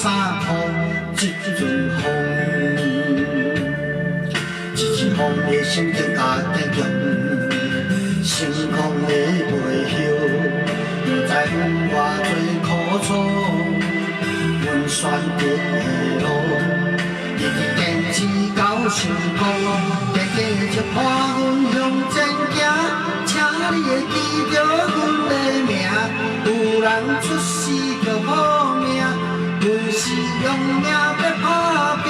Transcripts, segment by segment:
衫裤一阵风，一风的心境加坚强，成功的背后，不知有偌多苦楚。阮选择的路，一直坚持到成功，继续伴阮向前行。请你会记着阮的名，有人出世就好命，阮是用命要打拼，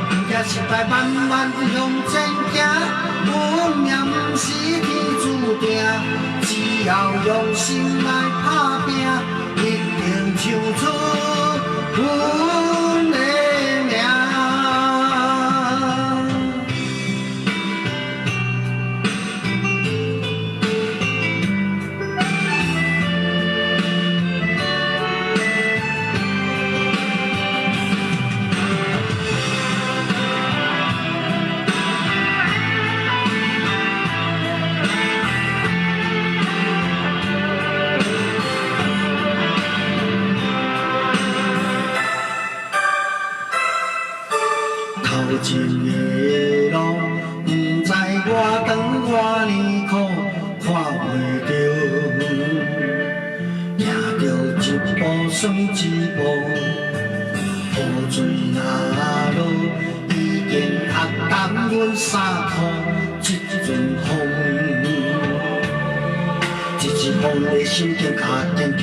不惊失败，慢慢向前行。运命不是天注定，只要用心来打拼，一定唱出阮的名。头前的路，不知偌长偌年苦，看袂着，行着一步算一步，雨水若落，已经压淡阮衫裤一阵风，一风的心境较坚强，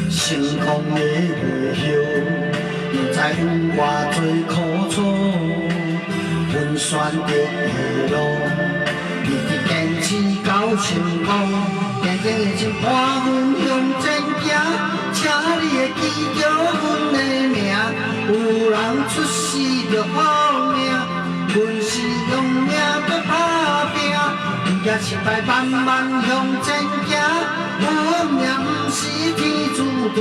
成功的背后。不知有偌多苦楚，阮选择的路，一直坚持到成功，坚定的心伴阮向前行。请你会记着阮的名，有人出世就好命，阮是用命要打拼，不惊失败，慢慢向前行。运命不是天注定，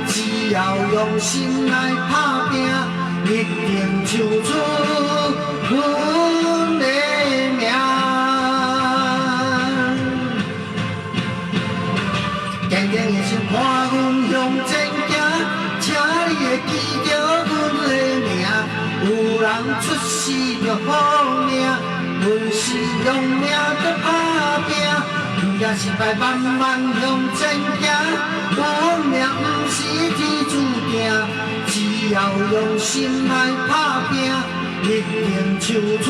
只要用心来打拼，一定唱出阮的名。坚定的心伴阮向前行，请你会记着阮的名，有人出世就好命，阮是用命在打拼。不惊失败，慢慢向前行。运命不是天注定，只要用心来打拼，一定唱出